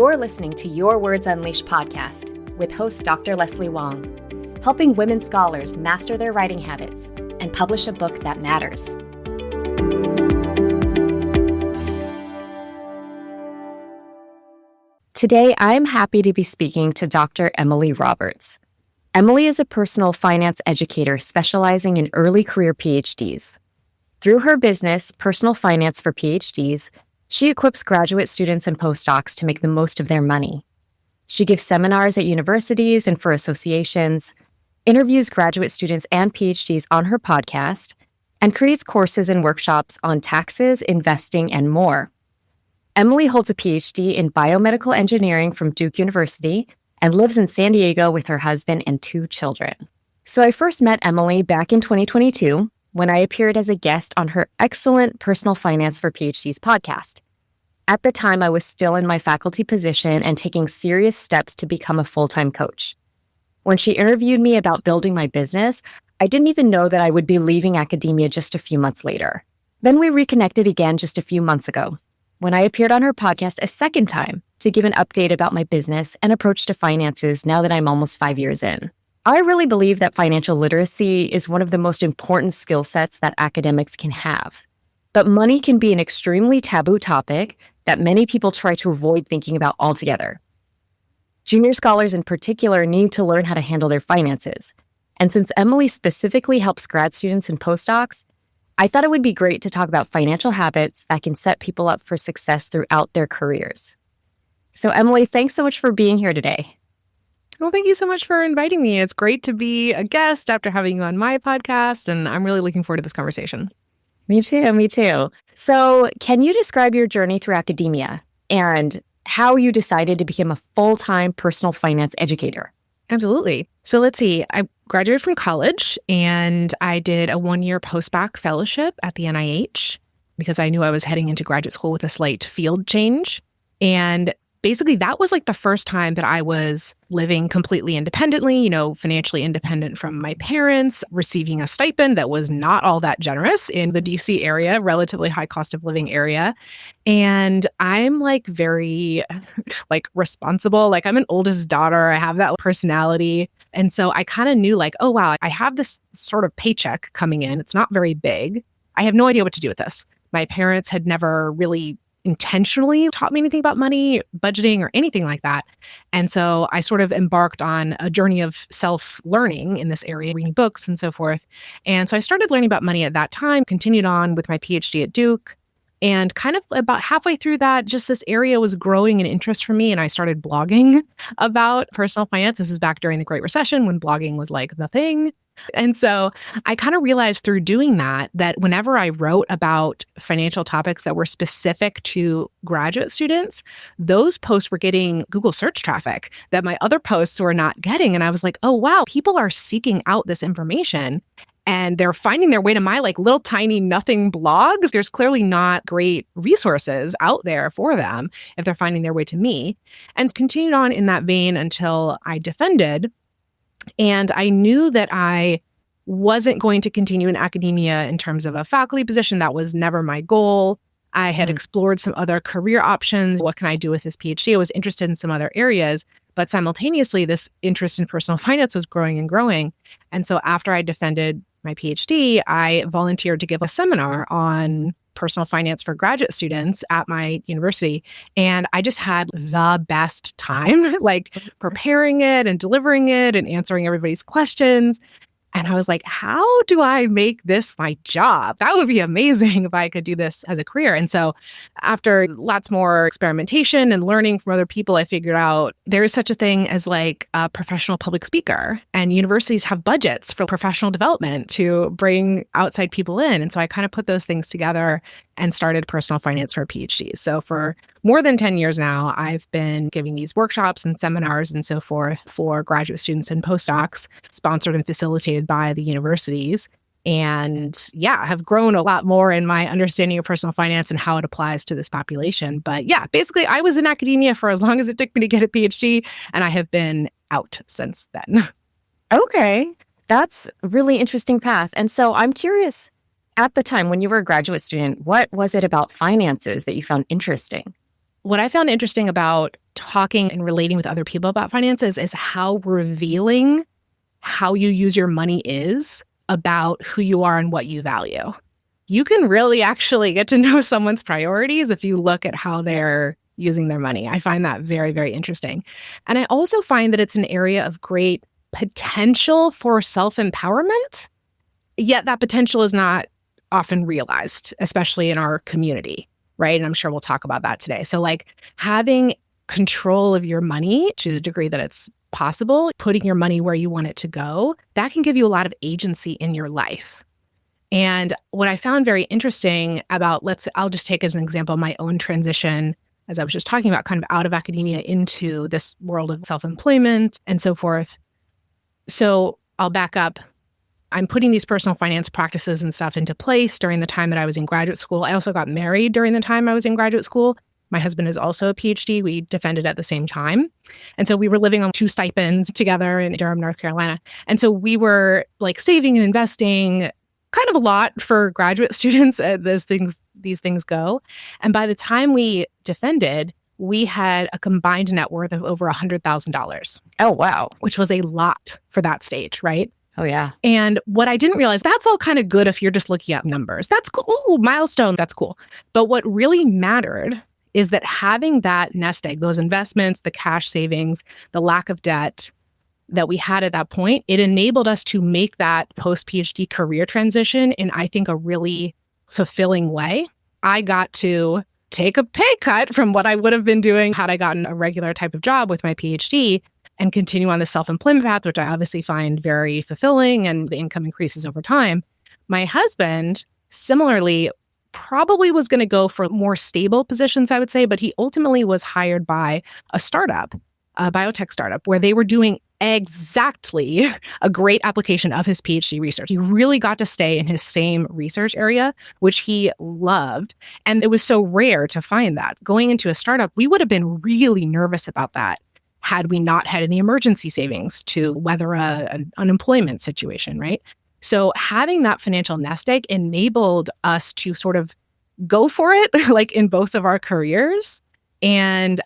You're listening to Your Words Unleashed podcast with host Dr. Leslie Wong, helping women scholars master their writing habits and publish a book that matters. Today, I'm happy to be speaking to Dr. Emily Roberts. Emily is a personal finance educator specializing in early career PhDs. Through her business, Personal Finance for PhDs, she equips graduate students and postdocs to make the most of their money. She gives seminars at universities and for associations, interviews graduate students and PhDs on her podcast, and creates courses and workshops on taxes, investing, and more. Emily holds a PhD in biomedical engineering from Duke University and lives in San Diego with her husband and 2 children. So I first met Emily back in 2022 when I appeared as a guest on her excellent Personal Finance for PhDs podcast. At the time, I was still in my faculty position and taking serious steps to become a full-time coach. When she interviewed me about building my business, I didn't even know that I would be leaving academia just a few months later. Then we reconnected again just a few months ago, when I appeared on her podcast a second time to give an update about my business and approach to finances now that I'm almost 5 years in. I really believe that financial literacy is one of the most important skill sets that academics can have. But money can be an extremely taboo topic that many people try to avoid thinking about altogether. Junior scholars in particular need to learn how to handle their finances. And since Emily specifically helps grad students and postdocs, I thought it would be great to talk about financial habits that can set people up for success throughout their careers. So Emily, thanks so much for being here today. Well, thank you so much for inviting me. It's great to be a guest after having you on my podcast, and I'm really looking forward to this conversation. Me too. So can you describe your journey through academia and how you decided to become a full-time personal finance educator? Absolutely. So let's see. I graduated from college, and I did a 1-year postdoc fellowship at the NIH because I knew I was heading into graduate school with a slight field change. And basically, that was like the first time that I was living completely independently, financially independent from my parents, receiving a stipend that was not all that generous in the DC area, relatively high cost of living area. And I'm very responsible. I'm an oldest daughter. I have that personality. And so I kind of knew oh, wow, I have this sort of paycheck coming in. It's not very big. I have no idea what to do with this. My parents had never really intentionally taught me anything about money, budgeting, or anything like that. And so I sort of embarked on a journey of self-learning in this area, reading books and so forth. And so I started learning about money at that time, continued on with my PhD at Duke. And kind of about halfway through that, just this area was growing in interest for me. And I started blogging about personal finance. This is back during the Great Recession when blogging was the thing. And so I kind of realized through doing that whenever I wrote about financial topics that were specific to graduate students, those posts were getting Google search traffic that my other posts were not getting. And I was like, oh, wow, people are seeking out this information. And they're finding their way to my little tiny nothing blogs. There's clearly not great resources out there for them if they're finding their way to me. And continued on in that vein until I defended. And I knew that I wasn't going to continue in academia in terms of a faculty position. That was never my goal. I had explored some other career options. What can I do with this PhD? I was interested in some other areas. But simultaneously, this interest in personal finance was growing and growing. And so after I defended my PhD, I volunteered to give a seminar on personal finance for graduate students at my university. And I just had the best time, preparing it and delivering it and answering everybody's questions. And I was like, how do I make this my job? That would be amazing if I could do this as a career. And so after lots more experimentation and learning from other people, I figured out there is such a thing as a professional public speaker. And universities have budgets for professional development to bring outside people in. And so I kind of put those things together and started Personal Finance for PhDs. So for more than 10 years now, I've been giving these workshops and seminars and so forth for graduate students and postdocs, sponsored and facilitated by the universities. And have grown a lot more in my understanding of personal finance and how it applies to this population. But basically, I was in academia for as long as it took me to get a PhD, and I have been out since then. Okay, that's a really interesting path. And so I'm curious, at the time when you were a graduate student, what was it about finances that you found interesting? What I found interesting about talking and relating with other people about finances is how revealing how you use your money is about who you are and what you value. You can really actually get to know someone's priorities if you look at how they're using their money. I find that very, very interesting. And I also find that it's an area of great potential for self-empowerment, yet that potential is not often realized, especially in our community, right? And I'm sure we'll talk about that today. So like having control of your money to the degree that it's possible, putting your money where you want it to go, that can give you a lot of agency in your life. And what I found very interesting about, I'll just take as an example my own transition, as I was just talking about, kind of out of academia into this world of self-employment and so forth. So I'll back up. I'm putting these personal finance practices and stuff into place during the time that I was in graduate school. I also got married during the time I was in graduate school. My husband is also a PhD. We defended at the same time. And so we were living on 2 stipends together in Durham, North Carolina. And so we were like saving and investing kind of a lot for graduate students as these things go. And by the time we defended, we had a combined net worth of over $100,000. Oh, wow. Which was a lot for that stage, right? Oh, yeah. And what I didn't realize, that's all kind of good if you're just looking at numbers. That's cool. Ooh, milestone, that's cool. But what really mattered is that having that nest egg, those investments, the cash savings, the lack of debt that we had at that point, it enabled us to make that post-PhD career transition in, I think, a really fulfilling way. I got to take a pay cut from what I would have been doing had I gotten a regular type of job with my PhD and continue on the self-employment path, which I obviously find very fulfilling, and the income increases over time. My husband, similarly, probably was going to go for more stable positions, I would say, but he ultimately was hired by a startup, a biotech startup, where they were doing exactly a great application of his PhD research. He really got to stay in his same research area, which he loved. And it was so rare to find that. Going into a startup, we would have been really nervous about that had we not had any emergency savings to weather an unemployment situation, right? So having that financial nest egg enabled us to sort of go for it, like in both of our careers. And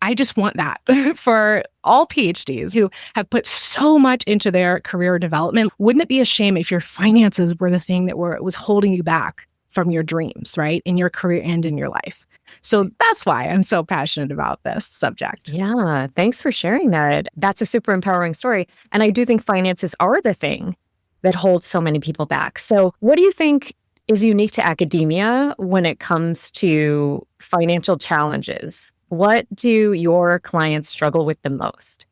I just want that for all PhDs who have put so much into their career development. Wouldn't it be a shame if your finances were the thing that was holding you back from your dreams, right? In your career and in your life. So that's why I'm so passionate about this subject. Yeah, thanks for sharing that. That's a super empowering story. And I do think finances are the thing that holds so many people back. So what do you think is unique to academia when it comes to financial challenges? What do your clients struggle with the most?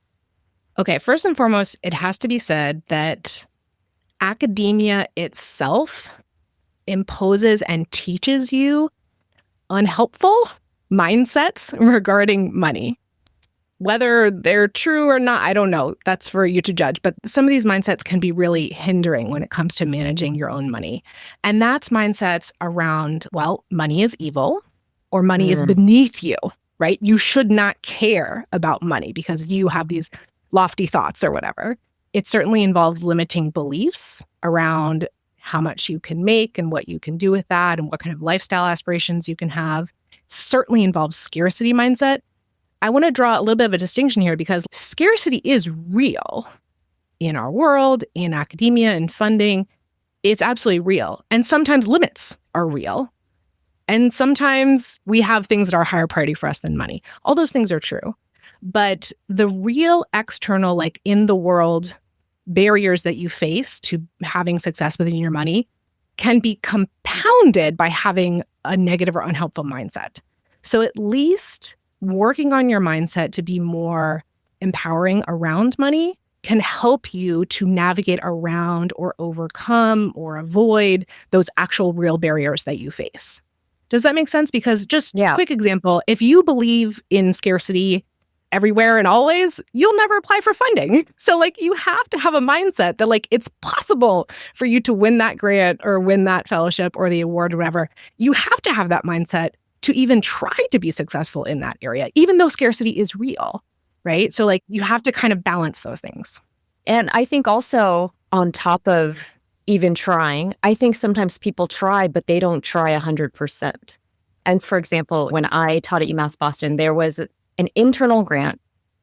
Okay, first and foremost, it has to be said that academia itself imposes and teaches you unhelpful mindsets regarding money. Whether they're true or not, I don't know. That's for you to judge. But some of these mindsets can be really hindering when it comes to managing your own money. And that's mindsets around, well, money is evil or money is beneath you, right? You should not care about money because you have these lofty thoughts or whatever. It certainly involves limiting beliefs around how much you can make and what you can do with that and what kind of lifestyle aspirations you can have. It certainly involves scarcity mindset. I want to draw a little bit of a distinction here because scarcity is real in our world, in academia, and funding. It's absolutely real. And sometimes limits are real. And sometimes we have things that are a higher priority for us than money. All those things are true. But the real external, like in the world, barriers that you face to having success within your money can be compounded by having a negative or unhelpful mindset. So at least working on your mindset to be more empowering around money can help you to navigate around or overcome or avoid those actual real barriers that you face. Does that make sense? Because just quick example, if you believe in scarcity everywhere and always, you'll never apply for funding. So like you have to have a mindset that like it's possible for you to win that grant or win that fellowship or the award or whatever. You have to have that mindset to even try to be successful in that area, even though scarcity is real, right? So like you have to kind of balance those things. And I think also on top of even trying, I think sometimes people try, but they don't try 100%. And for example, when I taught at UMass Boston, there was an internal grant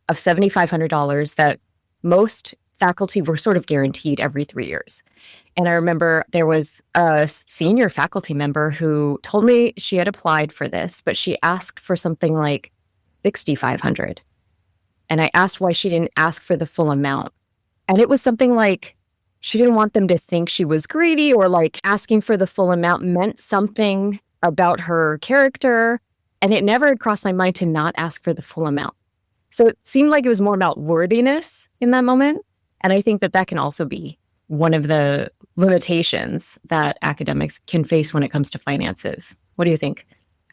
of $7,500 that most faculty were sort of guaranteed every 3 years. And I remember there was a senior faculty member who told me she had applied for this, but she asked for something like $6,500. And I asked why she didn't ask for the full amount. And it was something like she didn't want them to think she was greedy, or like asking for the full amount meant something about her character. And it never had crossed my mind to not ask for the full amount. So it seemed like it was more about worthiness in that moment. And I think that can also be one of the limitations that academics can face when it comes to finances. What do you think?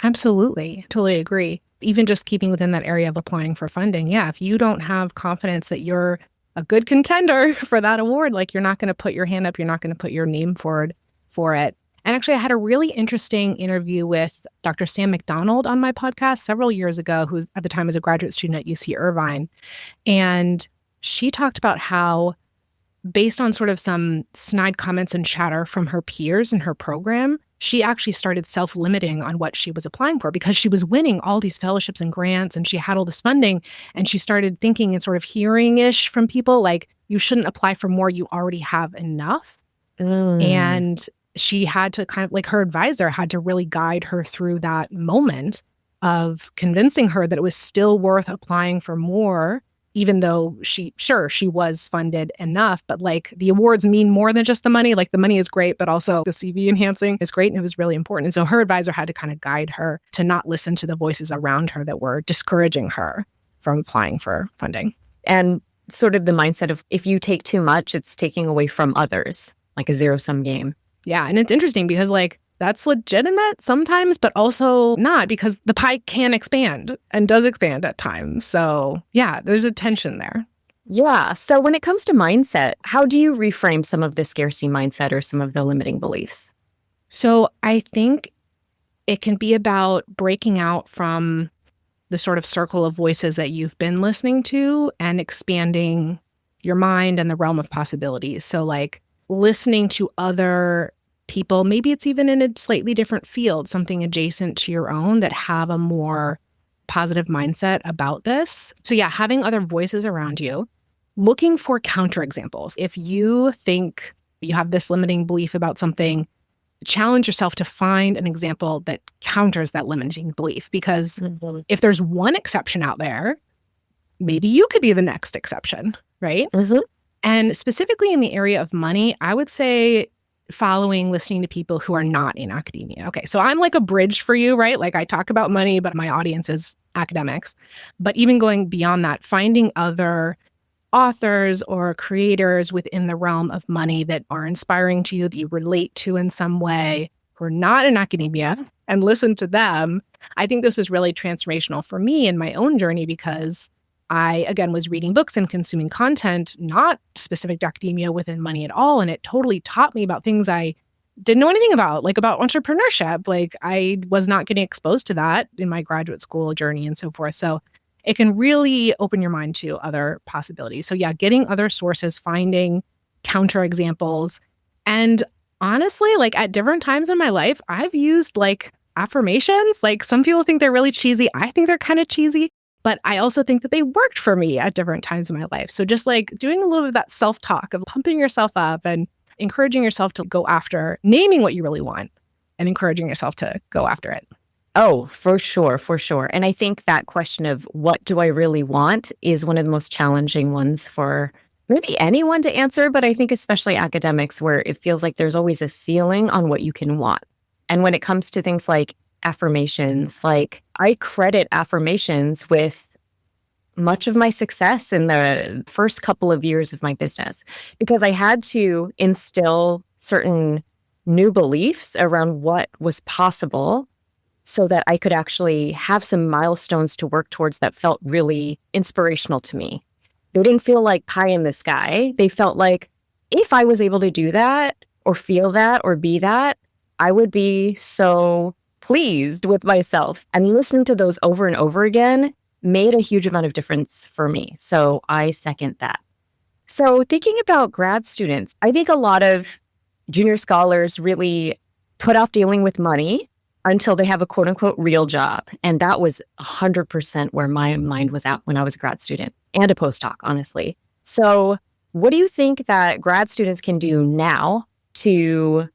Absolutely. Totally agree. Even just keeping within that area of applying for funding. Yeah, if you don't have confidence that you're a good contender for that award, like you're not going to put your hand up, you're not going to put your name forward for it. And actually, I had a really interesting interview with Dr. Sam McDonald on my podcast several years ago, who at the time was a graduate student at UC Irvine. And she talked about how, based on sort of some snide comments and chatter from her peers in her program, she actually started self-limiting on what she was applying for because she was winning all these fellowships and grants and she had all this funding. And she started thinking and sort of hearing-ish from people like, you shouldn't apply for more, you already have enough. And she had to kind of, like, her advisor had to really guide her through that moment of convincing her that it was still worth applying for more, even though she was funded enough, but like the awards mean more than just the money. Like the money is great, but also the CV enhancing is great. And it was really important. And so her advisor had to kind of guide her to not listen to the voices around her that were discouraging her from applying for funding. And sort of the mindset of if you take too much, it's taking away from others, like a zero-sum game. Yeah. And it's interesting because like that's legitimate sometimes, but also not, because the pie can expand and does expand at times. So yeah, there's a tension there. Yeah. So when it comes to mindset, how do you reframe some of the scarcity mindset or some of the limiting beliefs? So I think it can be about breaking out from the sort of circle of voices that you've been listening to and expanding your mind and the realm of possibilities. So like listening to other people, maybe it's even in a slightly different field, something adjacent to your own, that have a more positive mindset about this. So yeah, having other voices around you, looking for counterexamples. If you think you have this limiting belief about something, challenge yourself to find an example that counters that limiting belief. Because if there's one exception out there, maybe you could be the next exception, right? And specifically in the area of money, I would say listening to people who are not in academia. Okay, so I'm like a bridge for you, right? Like I talk about money, but my audience is academics. But even going beyond that, finding other authors or creators within the realm of money that are inspiring to you, that you relate to in some way, who are not in academia, and listen to them. I think this was really transformational for me in my own journey because I, again, was reading books and consuming content, not specific to academia within money at all. And it totally taught me about things I didn't know anything about, like about entrepreneurship. Like I was not getting exposed to that in my graduate school journey and so forth. So it can really open your mind to other possibilities. So yeah, getting other sources, finding counterexamples. And honestly, like at different times in my life, I've used like affirmations. Like some people think they're really cheesy. I think they're kind of cheesy. But I also think that they worked for me at different times in my life. So just like doing a little bit of that self-talk of pumping yourself up and encouraging yourself to go after, naming what you really want and encouraging yourself to go after it. Oh, for sure, for sure. And I think that question of what do I really want is one of the most challenging ones for maybe anyone to answer, but I think especially academics, where it feels like there's always a ceiling on what you can want. And when it comes to things like affirmations, like I credit affirmations with much of my success in the first couple of years of my business, because I had to instill certain new beliefs around what was possible so that I could actually have some milestones to work towards that felt really inspirational to me. They didn't feel like pie in the sky. They felt like if I was able to do that or feel that or be that, I would be so pleased with myself. And listening to those over and over again made a huge amount of difference for me. So I second that. So thinking about grad students, I think a lot of junior scholars really put off dealing with money until they have a quote unquote real job. And that was 100% where my mind was at when I was a grad student and a postdoc, honestly. So what do you think that grad students can do now to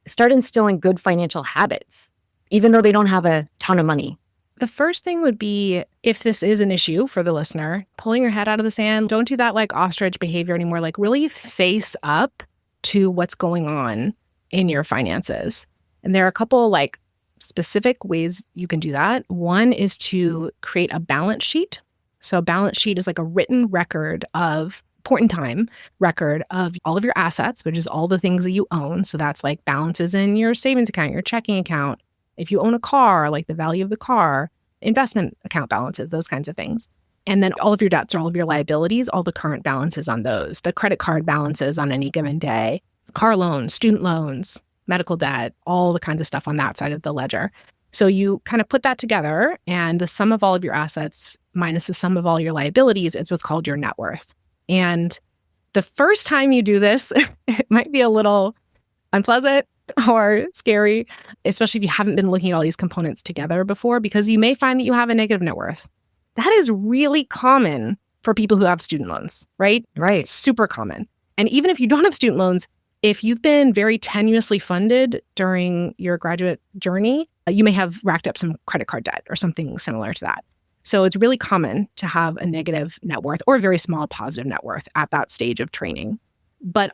start instilling good financial habits, even though they don't have a ton of money? The first thing would be, if this is an issue for the listener, pulling your head out of the sand. Don't do that like ostrich behavior anymore. Like really face up to what's going on in your finances. And there are a couple like specific ways you can do that. One is to create a balance sheet. So a balance sheet is like a written record of point in time record of all of your assets, which is all the things that you own. So that's like balances in your savings account, your checking account. If you own a car, like the value of the car, investment account balances, those kinds of things. And then all of your debts or all of your liabilities, all the current balances on those, the credit card balances on any given day, car loans, student loans, medical debt, all the kinds of stuff on that side of the ledger. So you kind of put that together, and the sum of all of your assets minus the sum of all your liabilities is what's called your net worth. And the first time you do this, it might be a little unpleasant or scary, especially if you haven't been looking at all these components together before, because you may find that you have a negative net worth. That is really common for people who have student loans, right? Right. Super common. And even if you don't have student loans, if you've been very tenuously funded during your graduate journey, you may have racked up some credit card debt or something similar to that. So it's really common to have a negative net worth or a very small positive net worth at that stage of training. But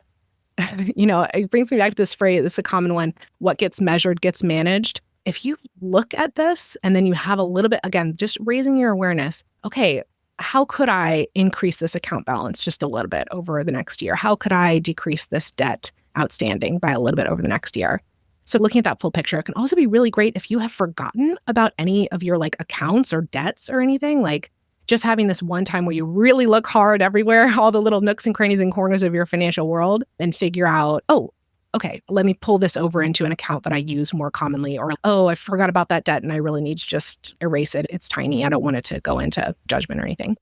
it brings me back to this phrase. It's a common one. What gets measured gets managed. If you look at this and then you have a little bit, again, just raising your awareness, okay, how could I increase this account balance just a little bit over the next year? How could I decrease this debt outstanding by a little bit over the next year? So looking at that full picture, it can also be really great if you have forgotten about any of your like accounts or debts or anything, like just having this one time where you really look hard everywhere, all the little nooks and crannies and corners of your financial world, and figure out, oh, okay, let me pull this over into an account that I use more commonly. Or, oh, I forgot about that debt and I really need to just erase it. It's tiny. I don't want it to go into judgment or anything.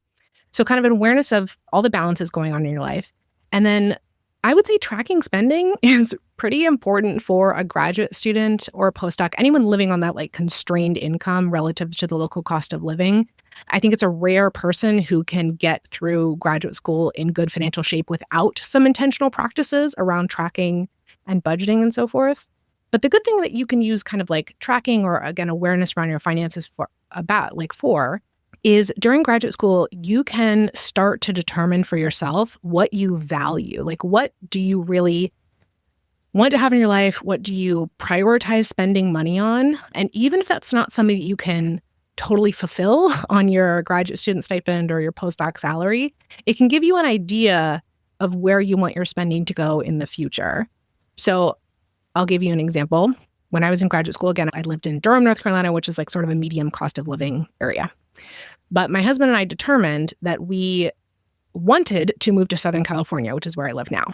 So kind of an awareness of all the balances going on in your life. And then I would say tracking spending is pretty important for a graduate student or a postdoc, anyone living on that like constrained income relative to the local cost of living. I think it's a rare person who can get through graduate school in good financial shape without some intentional practices around tracking and budgeting and so forth. But the good thing that you can use kind of like tracking or again, awareness around your finances for is during graduate school, you can start to determine for yourself what you value. Like, what do you really want to have in your life? What do you prioritize spending money on? And even if that's not something that you can totally fulfill on your graduate student stipend or your postdoc salary, it can give you an idea of where you want your spending to go in the future. So I'll give you an example. When I was in graduate school, again, I lived in Durham, North Carolina, which is like sort of a medium cost of living area. But my husband and I determined that we wanted to move to Southern California, which is where I live now.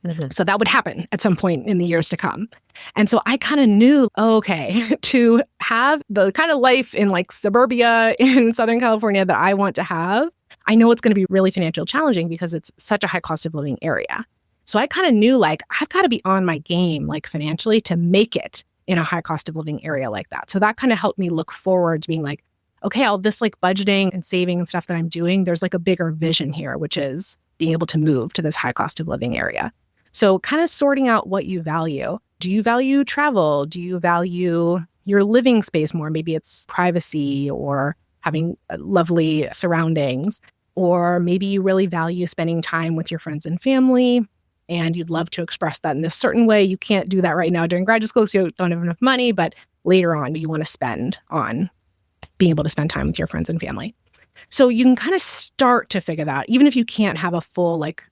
Mm-hmm. So that would happen at some point in the years to come. And so I kind of knew, okay, to have the kind of life in like suburbia in Southern California that I want to have, I know it's going to be really financially challenging because it's such a high cost of living area. So I kind of knew like, I've got to be on my game, like financially, to make it in a high cost of living area like that. So that kind of helped me look forward to being like, okay, all this like budgeting and saving and stuff that I'm doing, there's like a bigger vision here, which is being able to move to this high cost of living area. So kind of sorting out what you value. Do you value travel? Do you value your living space more? Maybe it's privacy or having lovely surroundings. Or maybe you really value spending time with your friends and family, and you'd love to express that in this certain way. You can't do that right now during graduate school because you don't have enough money, but later on you want to spend on being able to spend time with your friends and family. So you can kind of start to figure that out. Even if you can't have a full like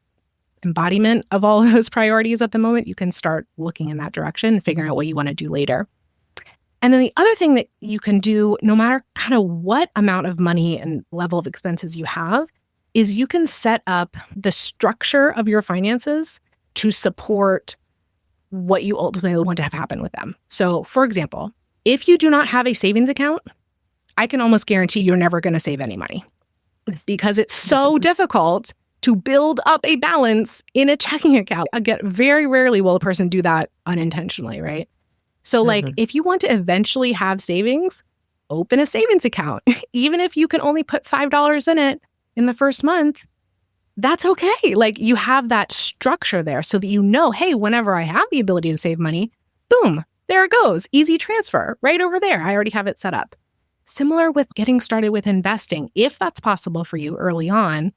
embodiment of all those priorities at the moment, you can start looking in that direction and figuring out what you want to do later. And then the other thing that you can do, no matter kind of what amount of money and level of expenses you have, is you can set up the structure of your finances to support what you ultimately want to have happen with them. So for example, if you do not have a savings account, I can almost guarantee you're never going to save any money because it's so difficult to build up a balance in a checking account. Again, very rarely will a person do that unintentionally, right? So like Mhm. if you want to eventually have savings, open a savings account. Even if you can only put $5 in it in the first month, that's okay. Like you have that structure there so that you know, hey, whenever I have the ability to save money, boom, there it goes. Easy transfer right over there. I already have it set up. Similar with getting started with investing. If that's possible for you early on,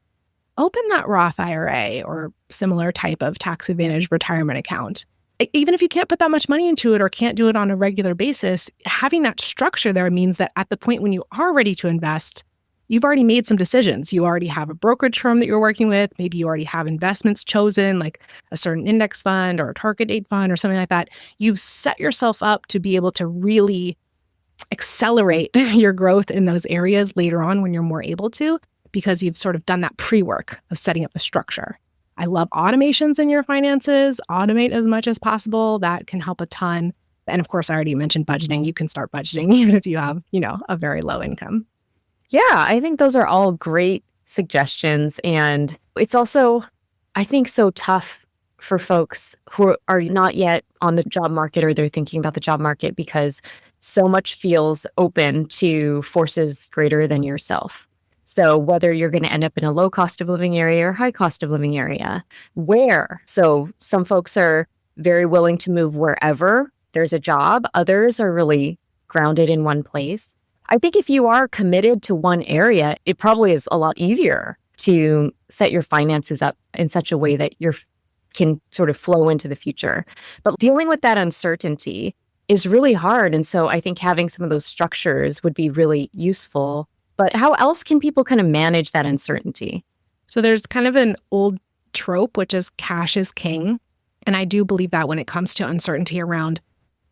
open that Roth IRA or similar type of tax advantage retirement account. Even if you can't put that much money into it or can't do it on a regular basis, having that structure there means that at the point when you are ready to invest, you've already made some decisions. You already have a brokerage firm that you're working with. Maybe you already have investments chosen, like a certain index fund or a target date fund or something like that. You've set yourself up to be able to really accelerate your growth in those areas later on when you're more able to, because you've sort of done that pre-work of setting up the structure. I love automations in your finances. Automate as much as possible. That can help a ton. And of course, I already mentioned budgeting. You can start budgeting even if you have, a very low income. Yeah, I think those are all great suggestions. And it's also, I think, so tough for folks who are not yet on the job market or they're thinking about the job market because so much feels open to forces greater than yourself. So whether you're going to end up in a low cost of living area or high cost of living area, where? So some folks are very willing to move wherever there's a job. Others are really grounded in one place. I think if you are committed to one area, it probably is a lot easier to set your finances up in such a way that you can sort of flow into the future. But dealing with that uncertainty is really hard. And so I think having some of those structures would be really useful. But how else can people kind of manage that uncertainty? So there's kind of an old trope, which is cash is king. And I do believe that when it comes to uncertainty around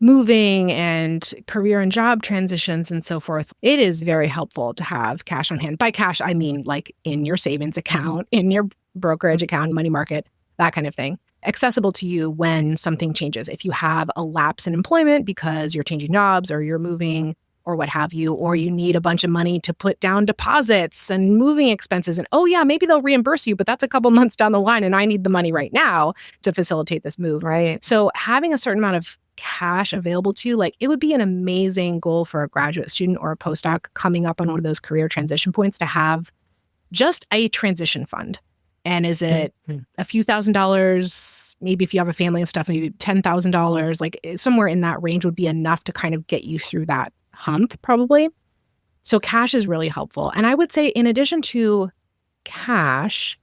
moving and career and job transitions and so forth, it is very helpful to have cash on hand. By cash, I mean like in your savings account, in your brokerage account, money market, that kind of thing, accessible to you when something changes. If you have a lapse in employment because you're changing jobs or you're moving or what have you, or you need a bunch of money to put down deposits and moving expenses. And oh yeah, maybe they'll reimburse you, but that's a couple months down the line and I need the money right now to facilitate this move. Right. So having a certain amount of cash available to you, like it would be an amazing goal for a graduate student or a postdoc coming up on one of those career transition points to have just a transition fund. And is it a few $1,000s, maybe if you have a family and stuff, maybe $10,000, like somewhere in that range would be enough to kind of get you through that hump probably. So cash is really helpful. And I would say in addition to cash,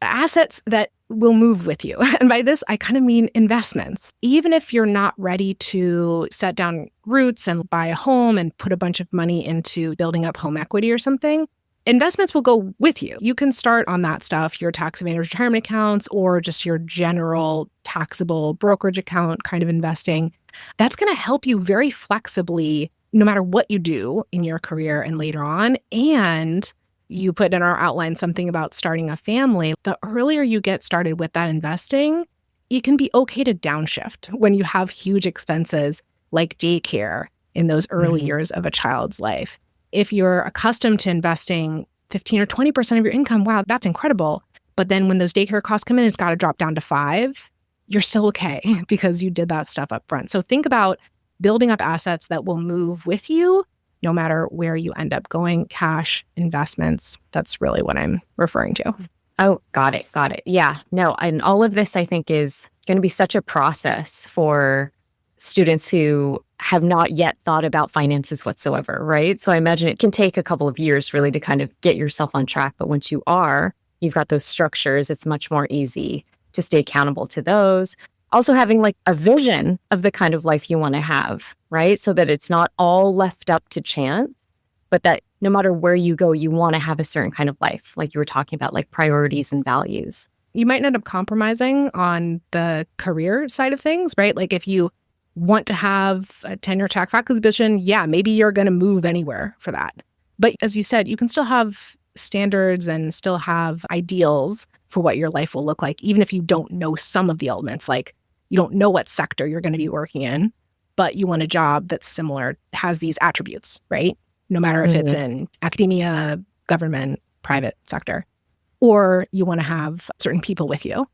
assets that will move with you. And by this, I kind of mean investments. Even if you're not ready to set down roots and buy a home and put a bunch of money into building up home equity or something, investments will go with you. You can start on that stuff, your tax advantage retirement accounts, or just your general taxable brokerage account kind of investing. That's going to help you very flexibly, no matter what you do in your career and later on. And you put in our outline something about starting a family. The earlier you get started with that investing, it can be okay to downshift when you have huge expenses like daycare in those early years of a child's life. If you're accustomed to investing 15 or 20% of your income, wow, that's incredible. But then when those daycare costs come in, it's got to drop down to 5. You're still okay because you did that stuff up front. So think about building up assets that will move with you no matter where you end up going. Cash, investments, that's really what I'm referring to. Oh, got it. Yeah, no, and all of this I think is going to be such a process for students who have not yet thought about finances whatsoever, right? So I imagine it can take a couple of years really to kind of get yourself on track. But once you've got those structures, it's much more easy to stay accountable to those. Also having like a vision of the kind of life you want to have, right? So that it's not all left up to chance, but that no matter where you go, you want to have a certain kind of life, like you were talking about, like priorities and values. You might end up compromising on the career side of things, right? Like if you want to have a tenure track faculty position, yeah, maybe you're going to move anywhere for that. But as you said, you can still have standards and still have ideals for what your life will look like, even if you don't know some of the elements, like you don't know what sector you're going to be working in, but you want a job that's similar, has these attributes, right? No matter if it's in academia, government, private sector. or you want to have certain people with you.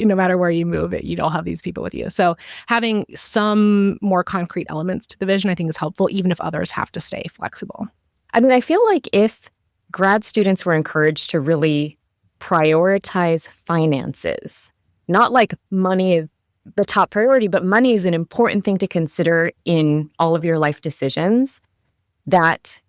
No matter where you move, you'd all have these people with you. So having some more concrete elements to the vision, I think, is helpful, even if others have to stay flexible. I mean, I feel like if grad students were encouraged to really prioritize finances, not like money is the top priority, but money is an important thing to consider in all of your life decisions, that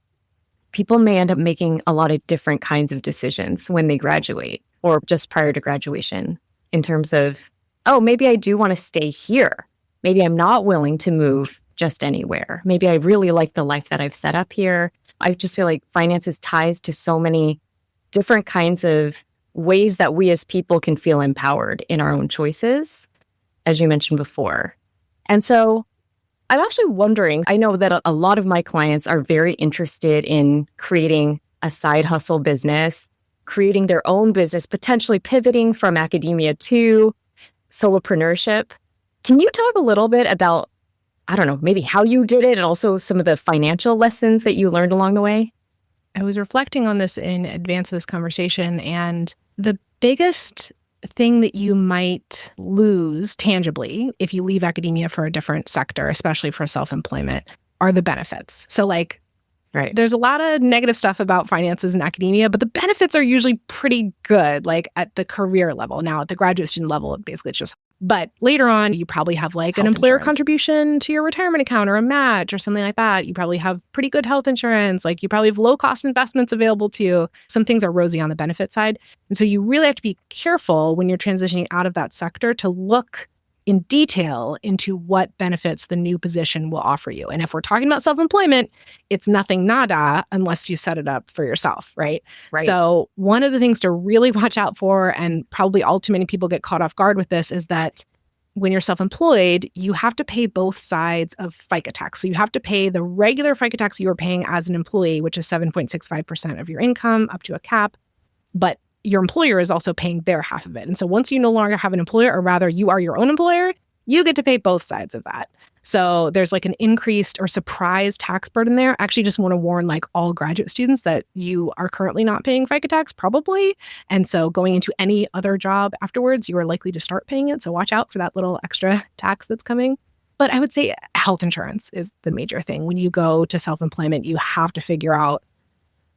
people may end up making a lot of different kinds of decisions when they graduate or just prior to graduation in terms of, oh, maybe I do want to stay here. Maybe I'm not willing to move just anywhere. Maybe I really like the life that I've set up here. I just feel like finances ties to so many different kinds of ways that we as people can feel empowered in our own choices, as you mentioned before. And so I'm actually wondering, I know that a lot of my clients are very interested in creating a side hustle business, creating their own business, potentially pivoting from academia to solopreneurship. Can you talk a little bit about, I don't know, maybe how you did it and also some of the financial lessons that you learned along the way? I was reflecting on this in advance of this conversation, and the biggest thing that you might lose tangibly if you leave academia for a different sector, especially for self-employment, are the benefits. So there's a lot of negative stuff about finances in academia, but the benefits are usually pretty good, like at the career level. Now, at the graduate student level, basically it's just, but later on, you probably have like an employer contribution to your retirement account or a match or something like that. You probably have pretty good health insurance. Like you probably have low cost investments available to you. Some things are rosy on the benefit side. And so you really have to be careful when you're transitioning out of that sector to look in detail into what benefits the new position will offer you. And if we're talking about self-employment, it's nothing nada unless you set it up for yourself, right? So one of the things to really watch out for, and probably all too many people get caught off guard with this, is that when you're self-employed, you have to pay both sides of FICA tax. So you have to pay the regular FICA tax you were paying as an employee, which is 7.65% of your income up to a cap. But your employer is also paying their half of it. And so once you no longer have an employer, or rather you are your own employer, you get to pay both sides of that. So there's like an increased or surprise tax burden there. I actually just want to warn like all graduate students that you are currently not paying FICA tax, probably. And so going into any other job afterwards, you are likely to start paying it. So watch out for that little extra tax that's coming. But I would say health insurance is the major thing. When you go to self-employment, you have to figure out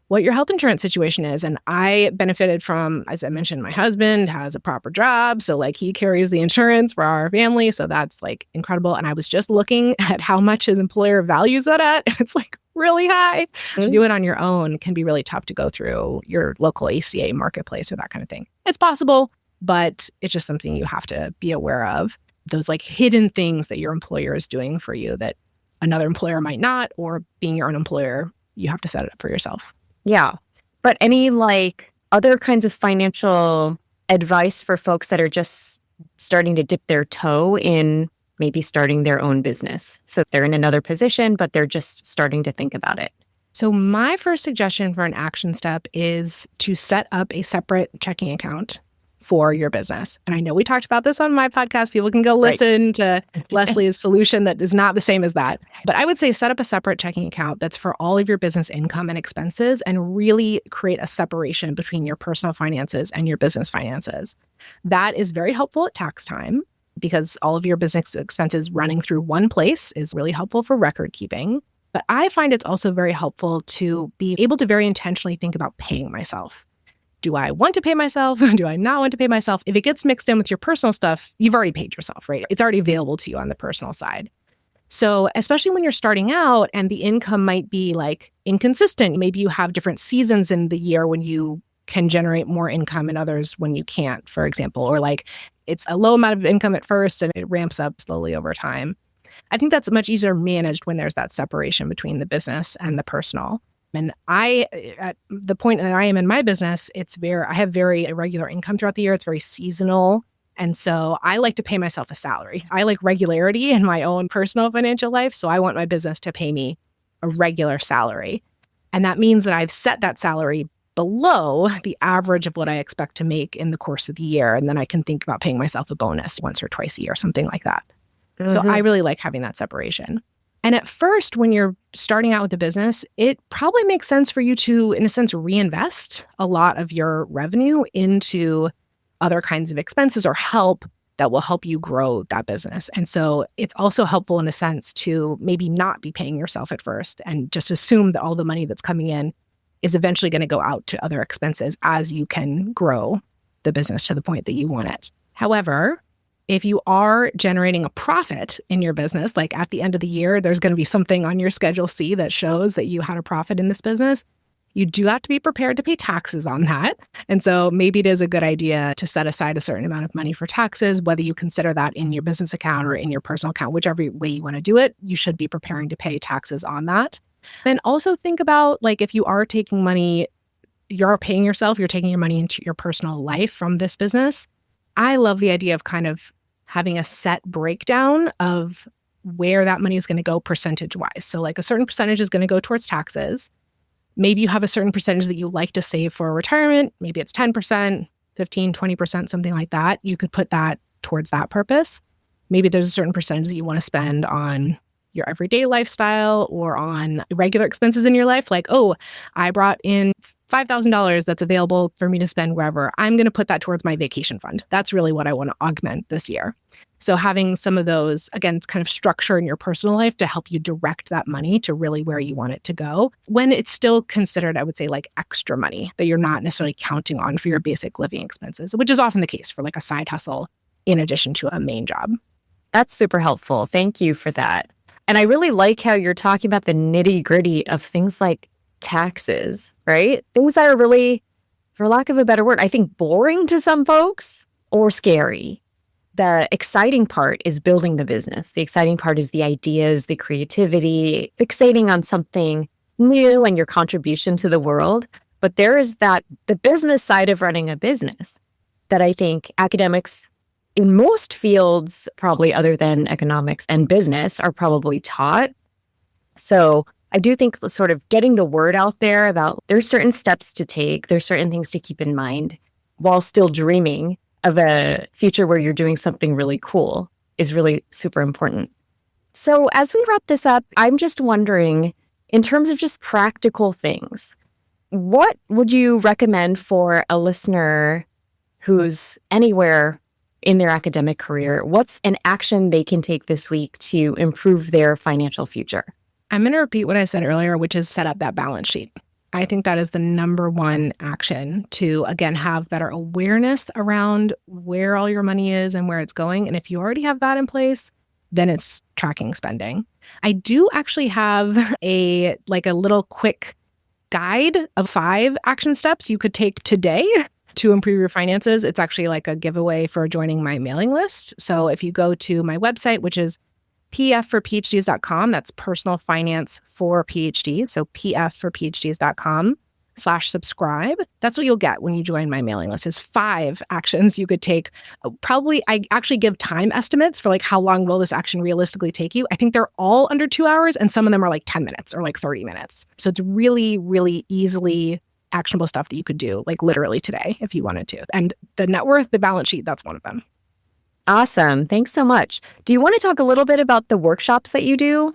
what your health insurance situation is. And I benefited from, as I mentioned, my husband has a proper job. So like he carries the insurance for our family. So that's like incredible. And I was just looking at how much his employer values that at. It's like really high. Mm-hmm. To do it on your own can be really tough to go through your local ACA marketplace or that kind of thing. It's possible, but it's just something you have to be aware of. Those like hidden things that your employer is doing for you that another employer might not, or being your own employer, you have to set it up for yourself. Yeah. But any like other kinds of financial advice for folks that are just starting to dip their toe in maybe starting their own business? So they're in another position, but they're just starting to think about it. So my first suggestion for an action step is to set up a separate checking account for your business. And I know we talked about this on my podcast. People can go listen to Leslie's solution that is not the same as that. But I would say set up a separate checking account that's for all of your business income and expenses, and really create a separation between your personal finances and your business finances. That is very helpful at tax time because all of your business expenses running through one place is really helpful for record keeping. But I find it's also very helpful to be able to very intentionally think about paying myself. Do I want to pay myself? Do I not want to pay myself? If it gets mixed in with your personal stuff, you've already paid yourself, right? It's already available to you on the personal side. So especially when you're starting out and the income might be like inconsistent, maybe you have different seasons in the year when you can generate more income and others when you can't, for example, or like it's a low amount of income at first and it ramps up slowly over time. I think that's much easier managed when there's that separation between the business and the personal. And at the point that I am in my business, I have very irregular income throughout the year. It's very seasonal. And so I like to pay myself a salary. I like regularity in my own personal financial life. So I want my business to pay me a regular salary. And that means that I've set that salary below the average of what I expect to make in the course of the year. And then I can think about paying myself a bonus once or twice a year, something like that. Mm-hmm. So I really like having that separation. And at first, when you're starting out with a business, it probably makes sense for you to, in a sense, reinvest a lot of your revenue into other kinds of expenses or help that will help you grow that business. And so it's also helpful in a sense to maybe not be paying yourself at first and just assume that all the money that's coming in is eventually going to go out to other expenses as you can grow the business to the point that you want it. However, if you are generating a profit in your business, like at the end of the year, there's going to be something on your Schedule C that shows that you had a profit in this business, you do have to be prepared to pay taxes on that. And so maybe it is a good idea to set aside a certain amount of money for taxes, whether you consider that in your business account or in your personal account, whichever way you want to do it, you should be preparing to pay taxes on that. And also think about, like, if you are taking money, you're paying yourself, you're taking your money into your personal life from this business. I love the idea of kind of having a set breakdown of where that money is going to go percentage-wise. So like a certain percentage is going to go towards taxes. Maybe you have a certain percentage that you like to save for retirement. Maybe it's 10%, 15, 20%, something like that. You could put that towards that purpose. Maybe there's a certain percentage that you want to spend on your everyday lifestyle or on regular expenses in your life. Like, oh, I brought in $5,000 that's available for me to spend wherever. I'm going to put that towards my vacation fund. That's really what I want to augment this year. So having some of those, again, kind of structure in your personal life to help you direct that money to really where you want it to go, when it's still considered, I would say, like extra money that you're not necessarily counting on for your basic living expenses, which is often the case for like a side hustle in addition to a main job. That's super helpful. Thank you for that. And I really like how you're talking about the nitty gritty of things like taxes, right? Things that are really, for lack of a better word, I think boring to some folks or scary. The exciting part is building the business. The exciting part is the ideas, the creativity, fixating on something new and your contribution to the world. But there is the business side of running a business that I think academics in most fields, probably other than economics and business, are probably taught. So I do think sort of getting the word out there about there's certain steps to take, there's certain things to keep in mind while still dreaming of a future where you're doing something really cool is really super important. So as we wrap this up, I'm just wondering, in terms of just practical things, what would you recommend for a listener who's anywhere in their academic career? What's an action they can take this week to improve their financial future? I'm going to repeat what I said earlier, which is set up that balance sheet. I think that is the number one action to, again, have better awareness around where all your money is and where it's going. And if you already have that in place, then it's tracking spending. I do actually have a little quick guide of 5 action steps you could take today to improve your finances. It's actually like a giveaway for joining my mailing list. So if you go to my website, which is pfforphds.com, that's personal finance for PhDs. So pfforphds.com/subscribe. That's what you'll get when you join my mailing list is 5 actions you could take. Probably, I actually give time estimates for like how long will this action realistically take you. I think they're all under 2 hours and some of them are like 10 minutes or like 30 minutes. So it's really, really easily actionable stuff that you could do like literally today if you wanted to. And the net worth, the balance sheet, that's one of them. Awesome. Thanks so much. Do you want to talk a little bit about the workshops that you do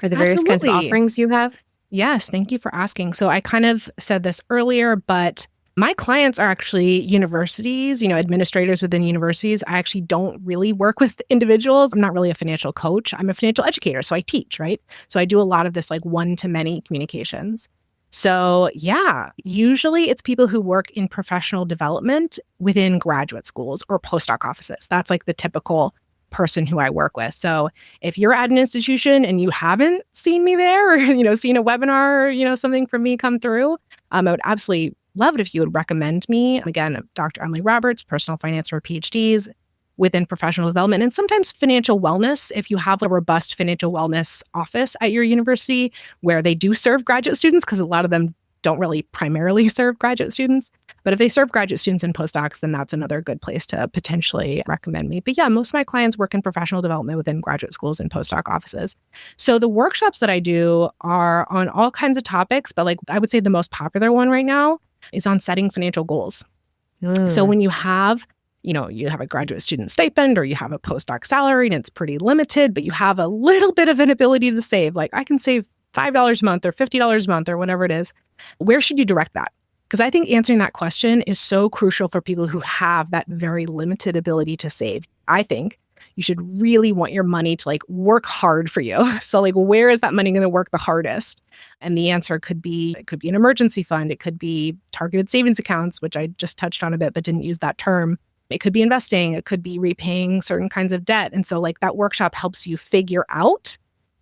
or the various kinds of offerings you have? Yes, thank you for asking. So I kind of said this earlier, but my clients are actually universities, administrators within universities. I actually don't really work with individuals. I'm not really a financial coach. I'm a financial educator, so I teach, right? So I do a lot of this like one-to-many communications. So yeah, usually it's people who work in professional development within graduate schools or postdoc offices. That's like the typical person who I work with. So if you're at an institution and you haven't seen me there or, seen a webinar or, something from me come through, I would absolutely love it if you would recommend me. Again, I'm Dr. Emily Roberts, personal finance for PhDs within professional development and sometimes financial wellness. If you have a robust financial wellness office at your university where they do serve graduate students, because a lot of them don't really primarily serve graduate students. But if they serve graduate students and postdocs, then that's another good place to potentially recommend me. But yeah, most of my clients work in professional development within graduate schools and postdoc offices. So the workshops that I do are on all kinds of topics, but like I would say the most popular one right now is on setting financial goals. So when you have you have a graduate student stipend or you have a postdoc salary and it's pretty limited, but you have a little bit of an ability to save. Like I can save $5 a month or $50 a month or whatever it is. Where should you direct that? Because I think answering that question is so crucial for people who have that very limited ability to save. I think you should really want your money to work hard for you. So where is that money going to work the hardest? And the answer could be an emergency fund. It could be targeted savings accounts, which I just touched on a bit, but didn't use that term. It could be investing. It could be repaying certain kinds of debt. And so that workshop helps you figure out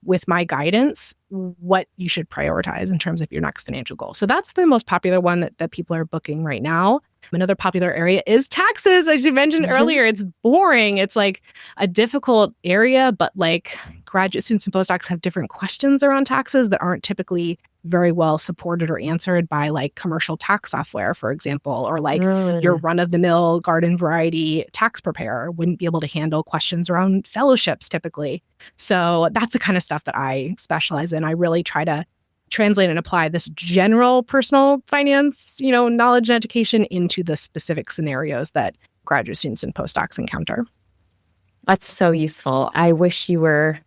with my guidance what you should prioritize in terms of your next financial goal. So that's the most popular one that people are booking right now. Another popular area is taxes. As you mentioned earlier, it's boring. It's a difficult area, but graduate students and postdocs have different questions around taxes that aren't typically very well supported or answered by commercial tax software, for example, or your run-of-the-mill garden variety tax preparer wouldn't be able to handle questions around fellowships typically. So that's the kind of stuff that I specialize in. I really try to translate and apply this general personal finance, knowledge and education into the specific scenarios that graduate students and postdocs encounter. That's so useful. I wish you were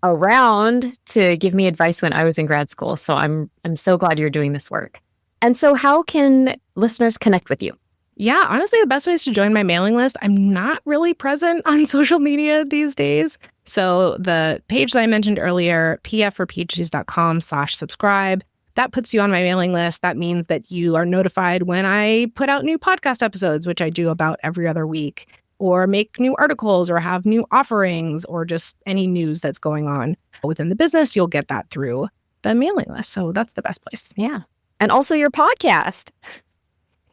around to give me advice when I was in grad school. So I'm so glad you're doing this work. And so how can listeners connect with you? Yeah, honestly, the best way is to join my mailing list. I'm not really present on social media these days. So the page that I mentioned earlier, pfforphds.com/subscribe, that puts you on my mailing list. That means that you are notified when I put out new podcast episodes, which I do about every other week, or make new articles or have new offerings or just any news that's going on within the business. You'll get that through the mailing list. So that's the best place. Yeah. And also your podcast.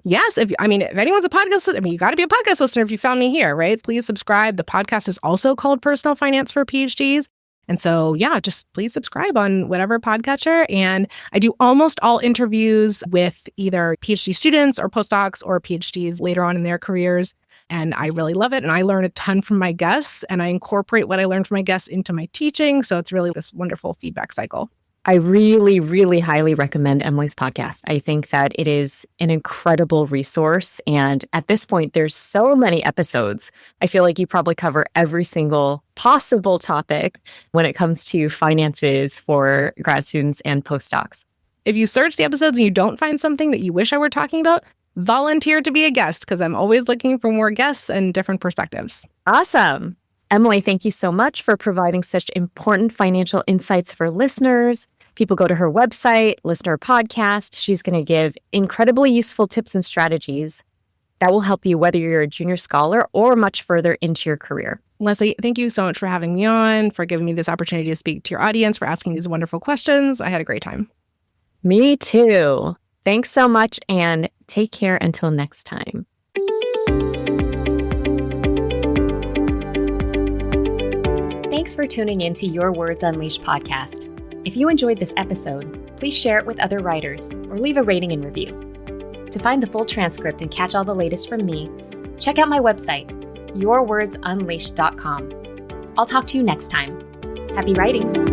Yes. If anyone's a podcast listener, you got to be a podcast listener if you found me here, right? Please subscribe. The podcast is also called Personal Finance for PhDs. And so, just please subscribe on whatever podcatcher. And I do almost all interviews with either PhD students or postdocs or PhDs later on in their careers. And I really love it. And I learn a ton from my guests and I incorporate what I learned from my guests into my teaching. So it's really this wonderful feedback cycle. I really, really highly recommend Emily's podcast. I think that it is an incredible resource. And at this point, there's so many episodes. I feel like you probably cover every single possible topic when it comes to finances for grad students and postdocs. If you search the episodes and you don't find something that you wish I were talking about, volunteer to be a guest because I'm always looking for more guests and different perspectives. Awesome. Emily, thank you so much for providing such important financial insights for listeners. People go to her website, listen to her podcast. She's going to give incredibly useful tips and strategies that will help you whether you're a junior scholar or much further into your career. Leslie, thank you so much for having me on, for giving me this opportunity to speak to your audience, for asking these wonderful questions. I had a great time. Me too. Thanks so much and take care until next time. Thanks for tuning in to Your Words Unleashed podcast. If you enjoyed this episode, please share it with other writers or leave a rating and review. To find the full transcript and catch all the latest from me, check out my website, yourwordsunleashed.com. I'll talk to you next time. Happy writing!